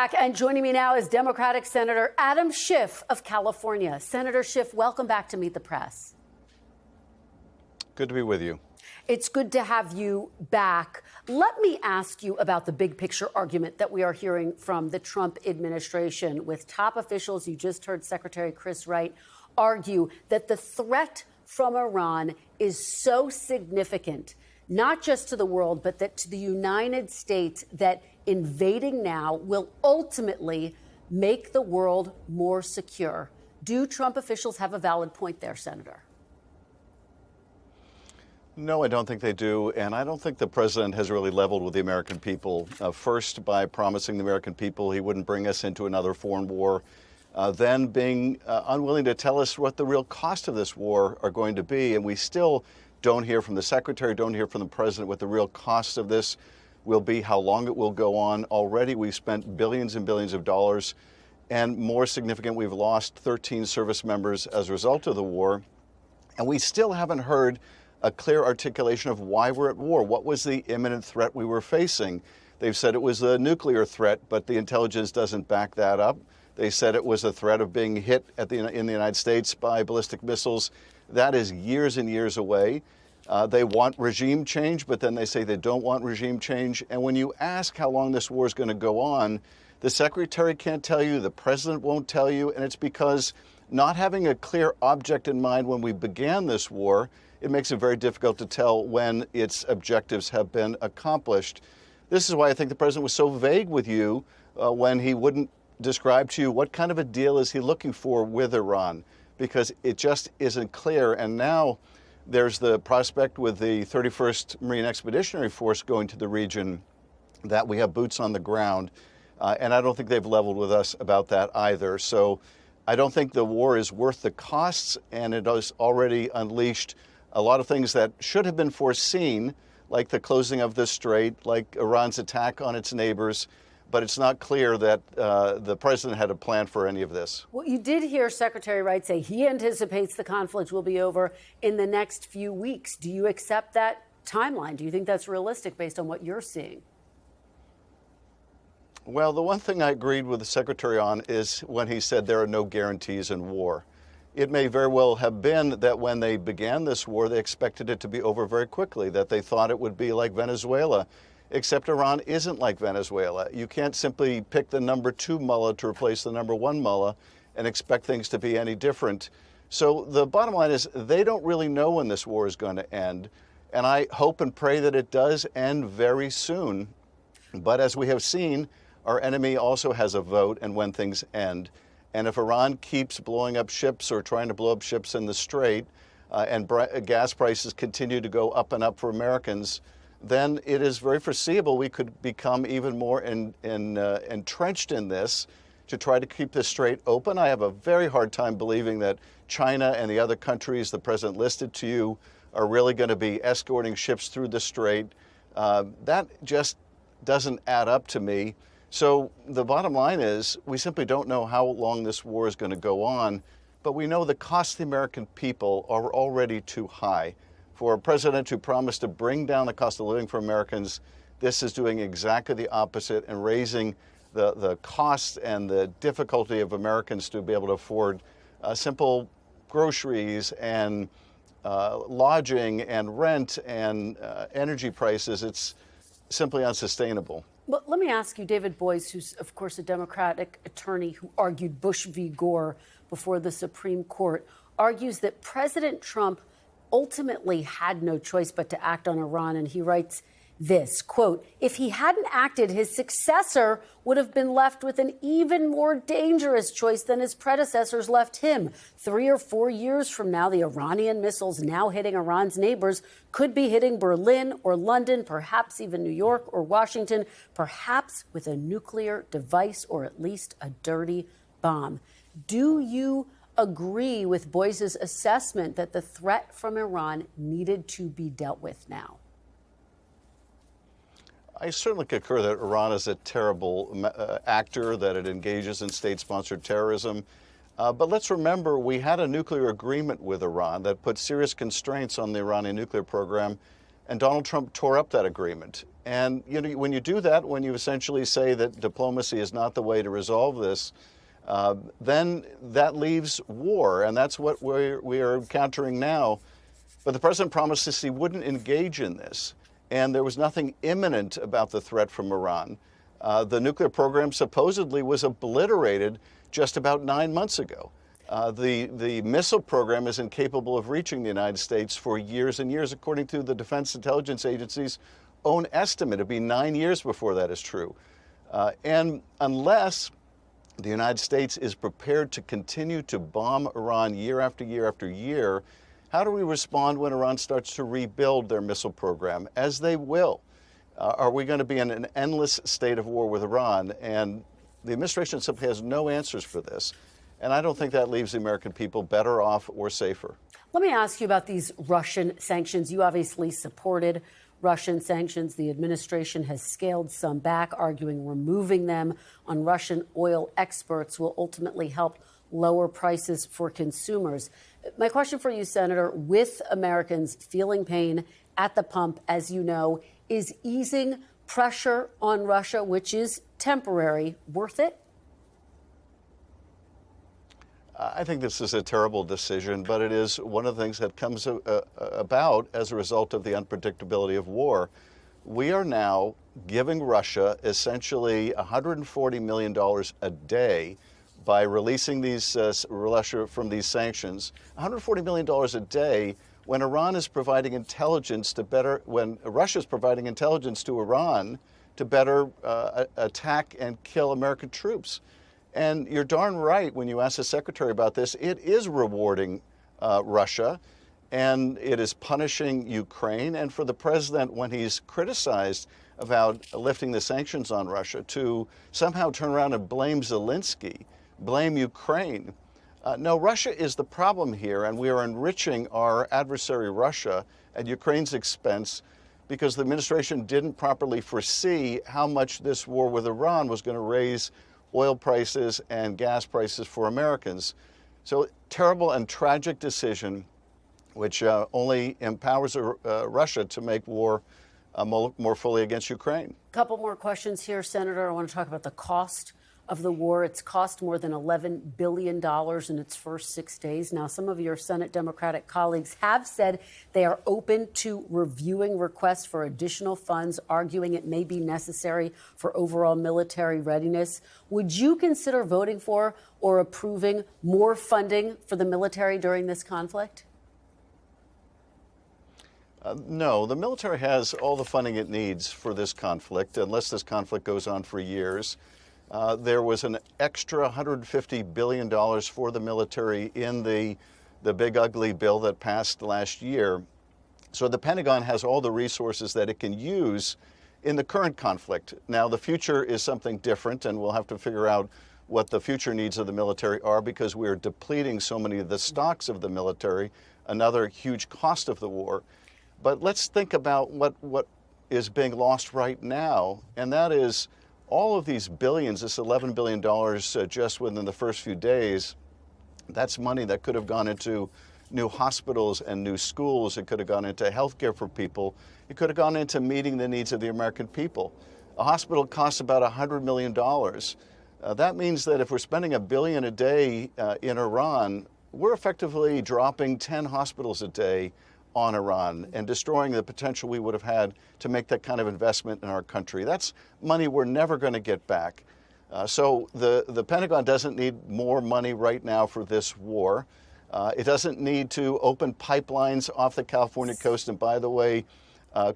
And joining me now is Democratic Senator Adam Schiff of California. Senator Schiff, welcome back to Meet the Press. Good to be with you. It's good to have you back. Let me ask you about the big picture argument that we are hearing from the Trump administration with top officials. You just heard Secretary Chris Wright argue that the threat from Iran is so significant, not just to the world, but that to the United States, that invading now will ultimately make the world more secure. Do Trump officials have a valid point there, Senator? No, I don't think they do. And I don't think the president has really leveled with the American people. First, by promising the American people he wouldn't bring us into another foreign war. Then being unwilling to tell us what the real cost of this war are going to be. And we still don't hear from the secretary, don't hear from the president what the real cost of this will be, how long it will go on. Already we've spent billions and billions of dollars. And more significant, we've lost 13 service members as a result of the war. And we still haven't heard a clear articulation of why we're at war. What was the imminent threat we were facing? They've said it was a nuclear threat, but the intelligence doesn't back that up. They said it was a threat of being hit in the United States by ballistic missiles. That is years and years away. They want regime change, but then they say they don't want regime change. And when you ask how long this war is going to go on, the secretary can't tell you, the president won't tell you, and it's because not having a clear object in mind when we began this war, it makes it very difficult to tell when its objectives have been accomplished. This is why I think the president was so vague with you when he wouldn't describe to you what kind of a deal is he looking for with Iran, because it just isn't clear. And now there's the prospect with the 31st Marine Expeditionary Force going to the region that we have boots on the ground. And I don't think they've leveled with us about that either. So I don't think the war is worth the costs, and it has already unleashed a lot of things that should have been foreseen, like the closing of the strait, like Iran's attack on its neighbors. But it's not clear that the president had a plan for any of this. Well, you did hear Secretary Wright say he anticipates the conflict will be over in the next few weeks. Do you accept that timeline? Do you think that's realistic based on what you're seeing? Well, the one thing I agreed with the secretary on is when he said there are no guarantees in war. It may very well have been that when they began this war, they expected it to be over very quickly, that they thought it would be like Venezuela. Except Iran isn't like Venezuela. You can't simply pick the number 2 mullah to replace the number 1 mullah and expect things to be any different. So the bottom line is they don't really know when this war is going to end. And I hope and pray that it does end very soon. But as we have seen, our enemy also has a vote and when things end. And if Iran keeps blowing up ships or trying to blow up ships in the Strait and gas prices continue to go up and up for Americans, then it is very foreseeable we could become even more entrenched in this to try to keep the Strait open. I have a very hard time believing that China and the other countries the president listed to you are really going to be escorting ships through the Strait. That just doesn't add up to me. So the bottom line is we simply don't know how long this war is going to go on, but we know the cost to the American people are already too high. For a president who promised to bring down the cost of living for Americans, this is doing exactly the opposite and raising the costs and the difficulty of Americans to be able to afford simple groceries and lodging and rent and energy prices. It's simply unsustainable. But let me ask you, David Boies, who's, of course, a Democratic attorney who argued Bush v. Gore before the Supreme Court, argues that President Trump ultimately had no choice but to act on Iran. And he writes this, quote, if he hadn't acted, his successor would have been left with an even more dangerous choice than his predecessors left him. 3 or 4 years from now, the Iranian missiles now hitting Iran's neighbors could be hitting Berlin or London, perhaps even New York or Washington, perhaps with a nuclear device or at least a dirty bomb. Do you agree with Boies' assessment that the threat from Iran needed to be dealt with now? I certainly concur that Iran is a terrible actor, that it engages in state-sponsored terrorism. But let's remember, we had a nuclear agreement with Iran that put serious constraints on the Iranian nuclear program. And Donald Trump tore up that agreement. And you know, when you do that, when you essentially say that diplomacy is not the way to resolve this, then that leaves war, and that's what we are encountering now. But the president promised us he wouldn't engage in this, and there was nothing imminent about the threat from Iran. The nuclear program supposedly was obliterated just about 9 months ago. The missile program is incapable of reaching the United States for years and years, according to the Defense Intelligence Agency's own estimate. It'd be 9 years before that is true. And unless the United States is prepared to continue to bomb Iran year after year after year, how do we respond when Iran starts to rebuild their missile program, as they will? Are we going to be in an endless state of war with Iran? And the administration simply has no answers for this. And I don't think that leaves the American people better off or safer. Let me ask you about these Russian sanctions. You obviously supported Russian sanctions. The administration has scaled some back, arguing removing them on Russian oil exports will ultimately help lower prices for consumers. My question for you, Senator, with Americans feeling pain at the pump, as you know, is easing pressure on Russia, which is temporary, worth it? I think this is a terrible decision, but it is one of the things that comes about as a result of the unpredictability of war. We are now giving Russia essentially $140 million a day by releasing Russia from these sanctions. $140 million a day when Iran is providing intelligence when Russia is providing intelligence to Iran to better attack and kill American troops. And you're darn right when you ask the secretary about this. It is rewarding Russia, and it is punishing Ukraine. And for the president, when he's criticized about lifting the sanctions on Russia, to somehow turn around and blame Zelensky, blame Ukraine. No, Russia is the problem here, and we are enriching our adversary Russia at Ukraine's expense because the administration didn't properly foresee how much this war with Iran was going to raise oil prices and gas prices for Americans. So terrible and tragic decision, which only empowers Russia to make war more fully against Ukraine. A couple more questions here, Senator. I want to talk about the cost of the war. It's cost more than $11 billion in its first 6 days. Now, some of your Senate Democratic colleagues have said they are open to reviewing requests for additional funds, arguing it may be necessary for overall military readiness. Would you consider voting for or approving more funding for the military during this conflict? No, the military has all the funding it needs for this conflict, unless this conflict goes on for years. There was an extra $150 billion for the military in the big ugly bill that passed last year. So the Pentagon has all the resources that it can use in the current conflict. Now, the future is something different, and we'll have to figure out what the future needs of the military are because we are depleting so many of the stocks of the military, another huge cost of the war. But let's think about what is being lost right now, and that is all of these billions, this $11 billion just within the first few days. That's money that could have gone into new hospitals and new schools. It could have gone into health care for people. It could have gone into meeting the needs of the American people. A hospital costs about $100 million. That means that if we're spending $1 billion a day in Iran, we're effectively dropping 10 hospitals a day on Iran and destroying the potential we would have had to make that kind of investment in our country. That's money we're never going to get back. So the Pentagon doesn't need more money right now for this war. It doesn't need to open pipelines off the California coast. And by the way,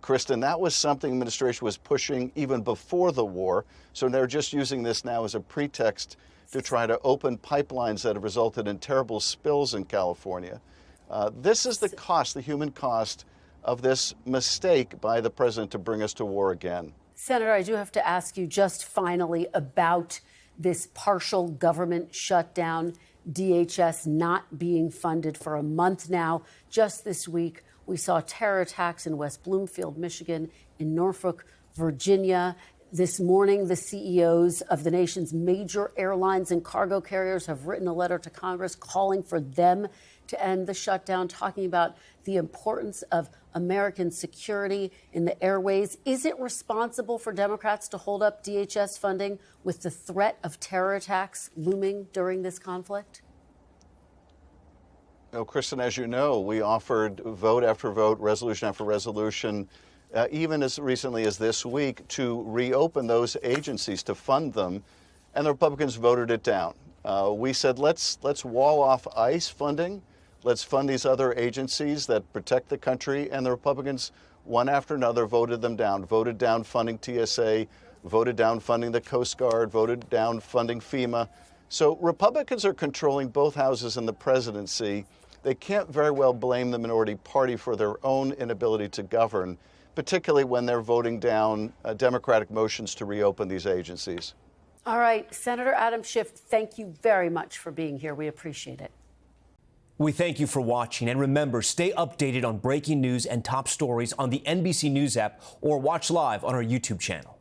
Kristen, that was something the administration was pushing even before the war. So they're just using this now as a pretext to try to open pipelines that have resulted in terrible spills in California. This is the cost, the human cost of this mistake by the president to bring us to war again. Senator, I do have to ask you just finally about this partial government shutdown, DHS not being funded for a month now. Just this week, we saw terror attacks in West Bloomfield, Michigan, in Norfolk, Virginia. This morning, the CEOs of the nation's major airlines and cargo carriers have written a letter to Congress calling for them to end the shutdown, talking about the importance of American security in the airways. Is it responsible for Democrats to hold up DHS funding with the threat of terror attacks looming during this conflict? No, Kristen, as you know, we offered vote after vote, resolution after resolution, even as recently as this week, to reopen those agencies, to fund them, and the Republicans voted it down. We said, let's wall off ICE funding. Let's fund these other agencies that protect the country. And the Republicans, one after another, voted them down, voted down funding TSA, voted down funding the Coast Guard, voted down funding FEMA. So Republicans are controlling both houses in the presidency. They can't very well blame the minority party for their own inability to govern, particularly when they're voting down Democratic motions to reopen these agencies. All right, Senator Adam Schiff, thank you very much for being here. We appreciate it. We thank you for watching, and remember, stay updated on breaking news and top stories on the NBC News app or watch live on our YouTube channel.